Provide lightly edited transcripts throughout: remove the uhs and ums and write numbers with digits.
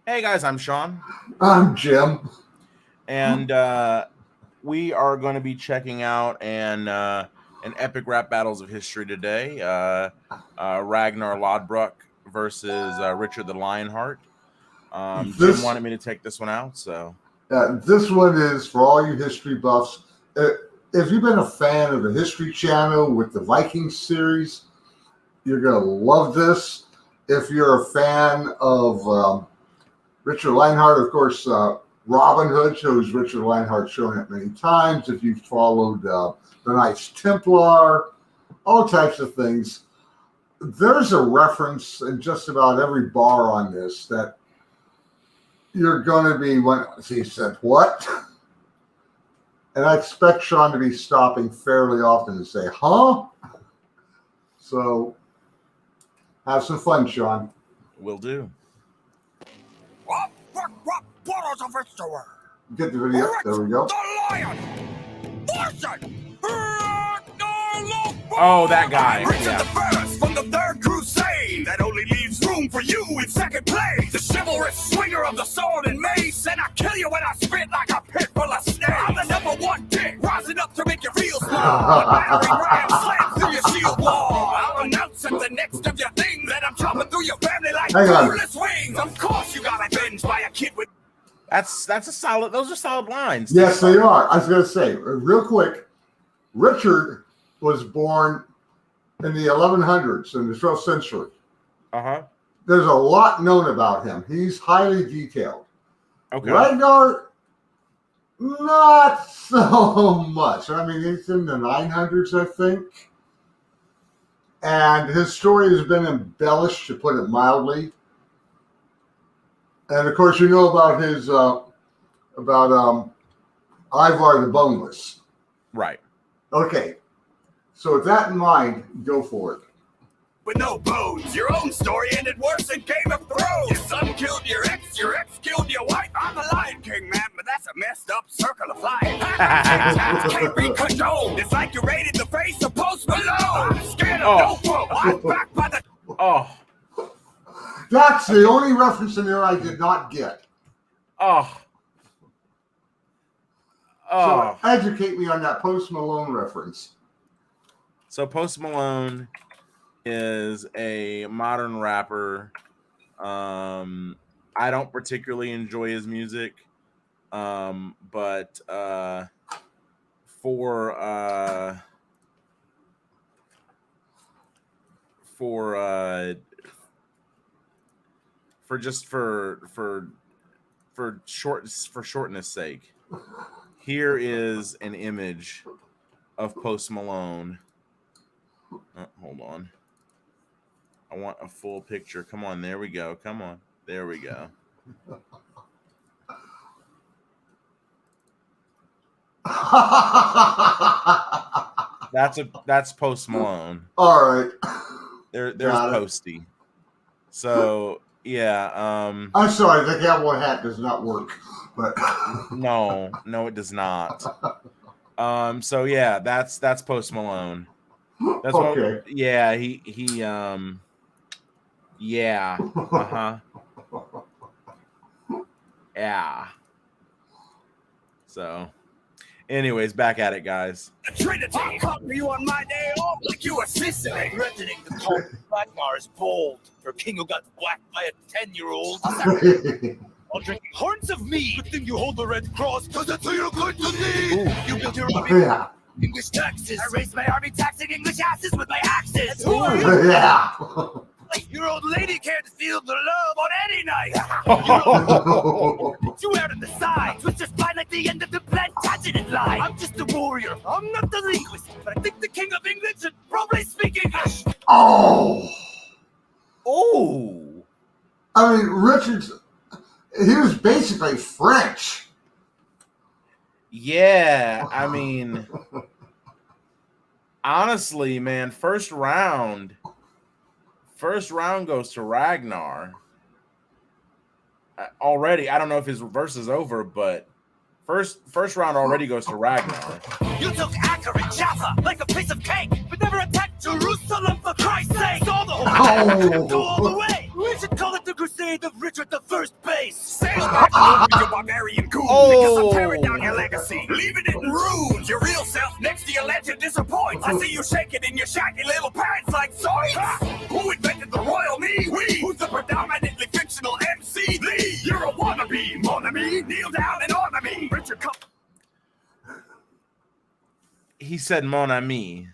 Hey guys, I'm Sean. I'm Jim. And we are going to be checking out an epic rap battles of history today. Ragnar Lodbrok versus Richard the Lionheart. Jim wanted me to take this one out, so this one is for all you history buffs. If you've been a fan of the History Channel with the Vikings series, you're going to love this. If you're a fan of Richard Lionheart, of course, Robin Hood shows Richard Lionheart showing up many times. If you've followed the Knights Templar, all types of things. There's a reference in just about every bar on this that you're going to be, when he said, what? And I expect Sean to be stopping fairly often to say, huh? So have some fun, Sean. will do. Get the video. There we go. Oh, that guy. Yeah. From the third crusade, that only leaves room for you in second place. The chivalrous swinger of the sword and mace, and I kill you when I spit like a pit full of snakes. I'm the #1 dick, rising up to make you feel small. A battering ram slams through your shield wall. I'll announce at the next of your thing that I'm chopping through your family like ruthless wings. Of course you got avenged by a kid with. That's a solid. Those are solid lines. Yes, they are. I was going to say, real quick, Richard was born in the 1100s, in the 12th century. There's a lot known about him. He's highly detailed. Okay. Ragnar, not so much. I mean, he's in the 900s, I think. And his story has been embellished, to put it mildly. And of course, you know about his Ivar the Boneless. Right. Okay. So with that in mind, go for it. With no bones, your own story ended worse than Game of Thrones. Your son killed your ex killed your wife. I'm the Lion King, man, but that's a messed up circle of life. Can't be condoned. It's like you raided the face of Post Malone. I'm scared of no I'm back by the. Oh. That's the only reference in there I did not get. Oh. So educate me on that Post Malone reference. So Post Malone is a modern rapper. I don't particularly enjoy his music, but for shortness sake, here is an image of Post Malone. Hold on. I want a full picture. Come on, there we go. Come on. There we go. That's Post Malone. All right. There's Posty. So yeah, I'm sorry, the cowboy hat does not work. But no, it does not. So yeah, that's Post Malone. That's okay. Yeah. Yeah. So, anyways, back at it, guys. Trinity, I'll cover you on my day off like you were Sicily. Threatening the cult Ragnar is bold. For a king who got whacked by a 10-year-old. While drinking horns of mead. Good thing you hold the red cross, cause that's who you're going to need. You built your army. English taxes. I raised my army taxing English asses with my axes. Who are you? Yeah. Your old lady can't feel the love on any night. You out on the side, twist your spine like the end of the Plantagenet line. I'm just a warrior, I'm not the linguist, but I think the king of England should probably speak English. Oh. I mean, he was basically French. Yeah, I mean, honestly, man, first round goes to Ragnar. Already, I don't know if his verse is over, but first round already goes to Ragnar. You took Acre and Jaffa like a piece of cake, but never attacked Jerusalem for Christ's sake. Saw the whole go all the way. We should call it the Crusade of Richard the First Base. face. Sail back home with your barbarian goon. Because I'm tearing down your legacy, leaving it in ruins. Your real self next to your legend disappoints. I see you shaking in your shaggy little pants like zoinks. Who invented the royal me? We. Who's the predominantly fictional MC? Lee. You're a wannabe, mon ami. Kneel down and honor me. Richard Cup. He said mon ami,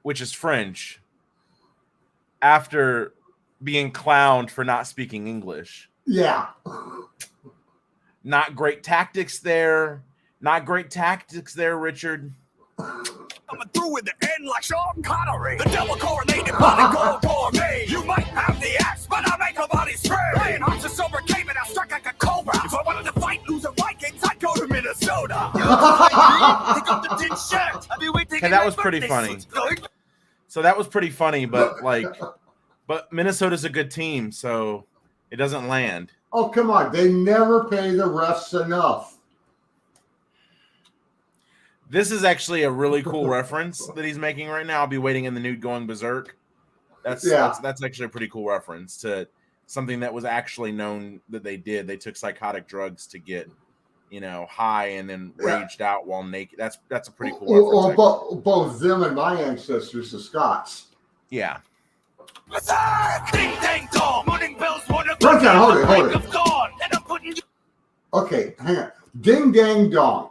which is French, after being clowned for not speaking English. Yeah. Not great tactics there. Not great tactics there, Richard. Coming through in the end like Sean Connery. The double correlated body gold gourmet. You might have the axe, but I make a body spray. Lionheart's a sober came and I struck like a cobra. If I wanted to fight loser Vikings, I'd go to Minnesota. Pick up the tin shirt. I'll be waiting. Okay, that was pretty funny. So that was pretty funny, but Minnesota's a good team, so it doesn't land. Oh, come on. They never pay the refs enough. This is actually a really cool reference that he's making right now. I'll be waiting in the nude going berserk. That's actually a pretty cool reference to something that was actually known that they did. They took psychotic drugs to get, high and then raged out while naked. That's a pretty cool reference. Both them and my ancestors, the Scots. Yeah. Ding dang dong, morning bells, hold it. Okay, hang on. Ding dang dong.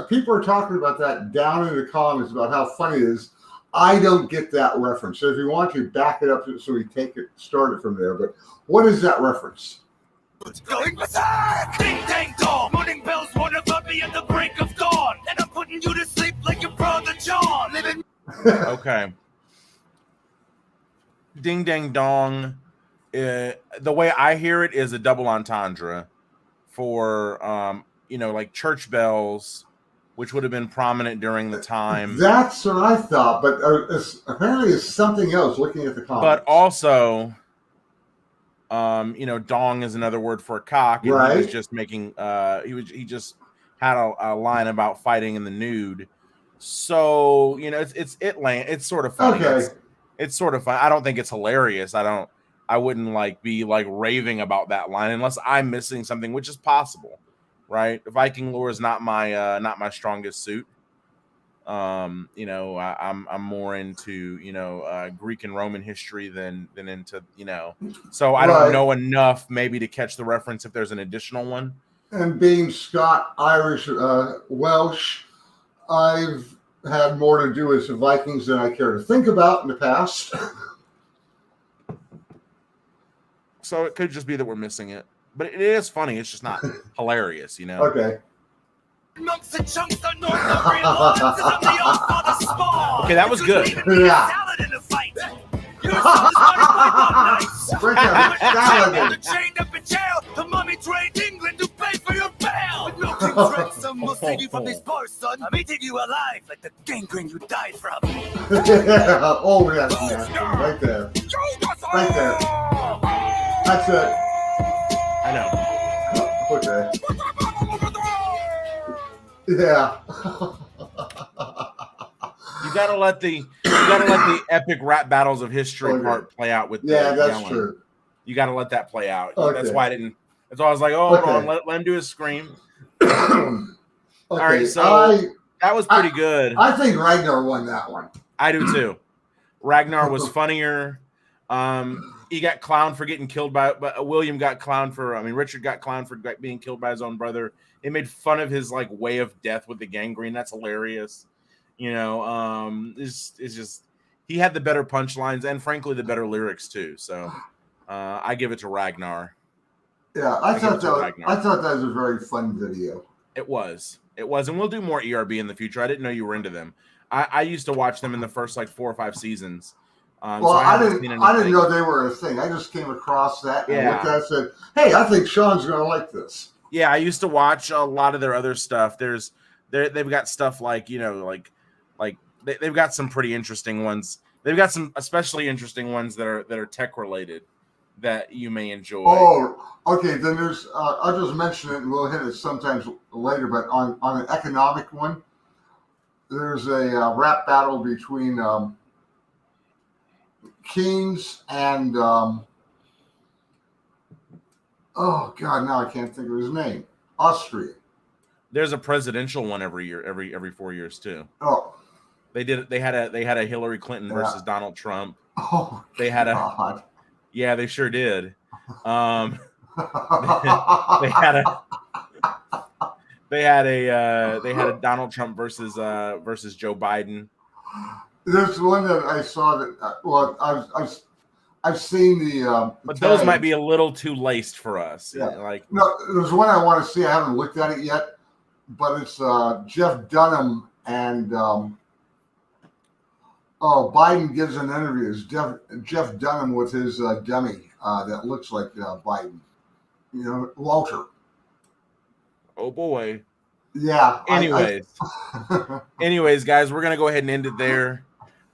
People are talking about that down in the comments about how funny it is. I don't get that reference. So if you want to back it up so we start it from there. But what is that reference? Going berserk! Ding dang dong, morning bells warn about me at the break of dawn. And I'm putting you to sleep like your brother John. Living. Okay. Ding dang dong. The way I hear it is a double entendre for like church bells, which would have been prominent during the time. That's what I thought, but apparently it's something else looking at the comments. But also, dong is another word for a cock. And right. He was just making, he just had a line about fighting in the nude. So, it's sort of funny. Okay. It's sort of fun. I don't think it's hilarious. I wouldn't be raving about that line unless I'm missing something, which is possible. Right, Viking lore is not my strongest suit. I'm more into Greek and Roman history than into So I don't know enough maybe to catch the reference if there's an additional one. And being Scot, Irish, Welsh, I've had more to do with the Vikings than I care to think about in the past. So it could just be that we're missing it. But it is funny. It's just not hilarious, Okay. Okay, that was good. Yeah. Chained up in jail, the mummy trained England to pay for your bail. With no king's ransom, we'll save you from this bar, son. I'm eating you alive like the gangrene you died from. Oh, yes, right there. Right there. That's it. I know. Okay. Yeah. You gotta let the epic rap battles of history part play out with. Yeah, that's yelling. true. You gotta let that play out. Okay. That's why I didn't. That's why I was like, oh, hold on, let him do his scream. Okay. All right, so that was pretty good. I think Ragnar won that one. I do too. Ragnar was funnier. He got clowned for getting killed but William got clowned Richard got clowned for being killed by his own brother. They made fun of his way of death with the gangrene. That's hilarious. It's just he had the better punchlines and frankly the better lyrics too. So I give it to Ragnar. Yeah, I thought that was a very fun video. It was, and we'll do more ERB in the future. I didn't know you were into them. I used to watch them in the first 4 or 5 seasons. I didn't know they were a thing. I just came across that and looked at it and said, hey, I think Sean's going to like this. Yeah, I used to watch a lot of their other stuff. They've got stuff they've got some pretty interesting ones. They've got some especially interesting ones that are tech related that you may enjoy. Oh, okay. Then there's I'll just mention it and we'll hit it sometimes later. But on an economic one, there's a rap battle between Keynes and Oh God, now I can't think of his name. Austria. There's a presidential one every year, every 4 years too. Oh, They did. They had a Hillary Clinton versus Donald Trump. oh, They had God. Yeah, they sure did. They had a they had a Donald Trump versus Joe Biden. There's one that I saw that. Well, I've seen the. But tags. those might be a little too laced for us. Yeah. Like, no, there's one I want to see. I haven't looked at it yet, but it's Jeff Dunham and Biden gives an interview. It's Jeff Dunham with his dummy that looks like Biden. You know, Walter. oh boy. Yeah. Anyways, guys, we're gonna go ahead and end it there.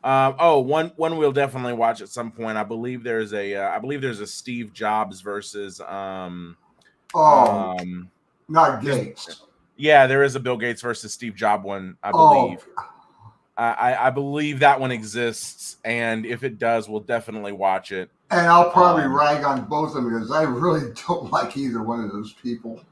One we'll definitely watch at some point. I believe there's a Steve Jobs versus not Gates. Yeah, there is a Bill Gates versus Steve Jobs one, I believe. I believe that one exists, and if it does, we'll definitely watch it. And I'll probably rag on both of them because I really don't like either one of those people.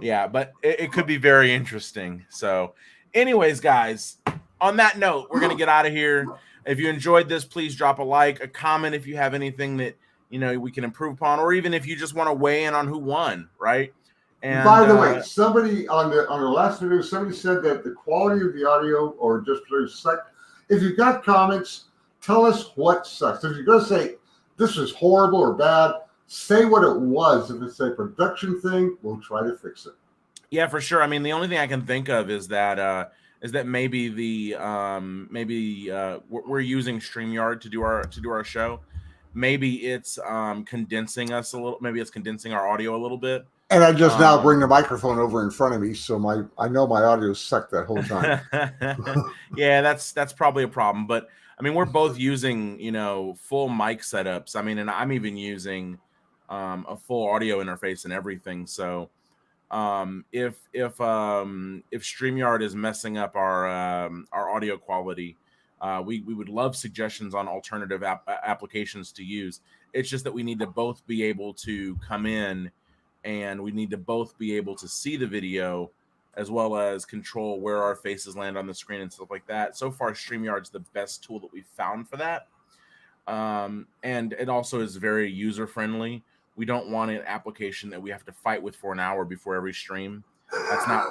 Yeah, but it could be very interesting. So, anyways, guys, on that note, we're gonna get out of here. If you enjoyed this, please drop a like, a comment if you have anything that we can improve upon, or even if you just want to weigh in on who won, right? And by the way, somebody on the last video, somebody said that the quality of the audio or just sucked. If you've got comments, tell us what sucks. If you're gonna say this is horrible or bad, say what it was. If it's a production thing, we'll try to fix it. Yeah, for sure. I mean, the only thing I can think of is that maybe we're using StreamYard to do our show. Maybe it's condensing us a little. Maybe it's condensing our audio a little bit. And I just now bring the microphone over in front of me, so I know my audio sucked that whole time. Yeah, that's probably a problem. But I mean, we're both using full mic setups. I mean, and I'm even using a full audio interface and everything. So if StreamYard is messing up our audio quality, we would love suggestions on alternative applications to use. It's just that we need to both be able to come in, and we need to both be able to see the video as well as control where our faces land on the screen and stuff like that. So far, StreamYard's the best tool that we've found for that. And it also is very user-friendly. We don't want an application that we have to fight with for an hour before every stream.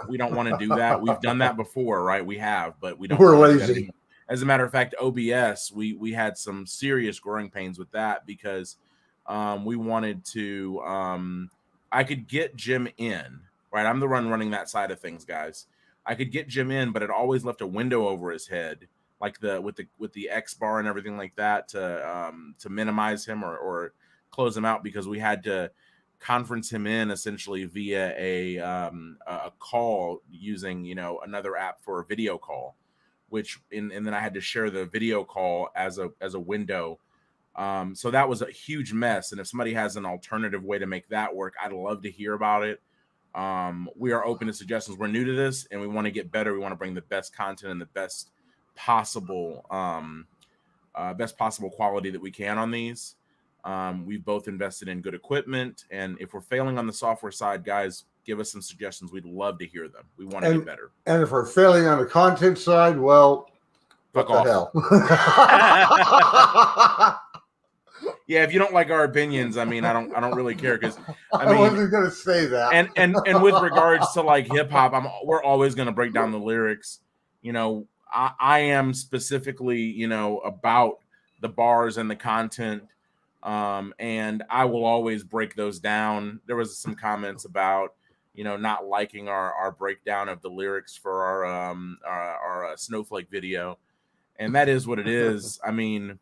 We don't want to do that. We've done that before, right? We have, but we don't. We're lazy. As a matter of fact, OBS, we had some serious growing pains with that because we wanted to, I could get Jim in, right? I'm the one running that side of things, guys. I could get Jim in, but it always left a window over his head, like with the X bar and everything like that to minimize him or close him out, because we had to conference him in essentially via a call using another app for a video call, and then I had to share the video call as a window. So that was a huge mess. And if somebody has an alternative way to make that work, I'd love to hear about it. We are open to suggestions. We're new to this and we want to get better. We want to bring the best content and the best possible quality that we can on these. We've both invested in good equipment, and if we're failing on the software side, guys, give us some suggestions. We'd love to hear them. We want to get better. And if we're failing on the content side, well, fuck what off. The hell? Yeah, if you don't like our opinions, I mean, I don't really care, because I wasn't gonna say that. And with regards to like hip hop, we're always gonna break down the lyrics. I am specifically, about the bars and the content. And I will always break those down. There was some comments about, not liking our breakdown of the lyrics for our Snowflake video. And that is what it is. I mean,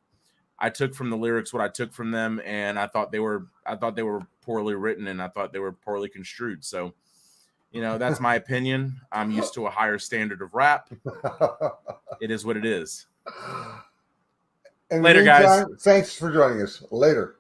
I took from the lyrics what I took from them, and I thought they were poorly written, and I thought they were poorly construed. So, that's my opinion. I'm used to a higher standard of rap. It is what it is. In Later, the meantime, guys. Thanks for joining us. Later.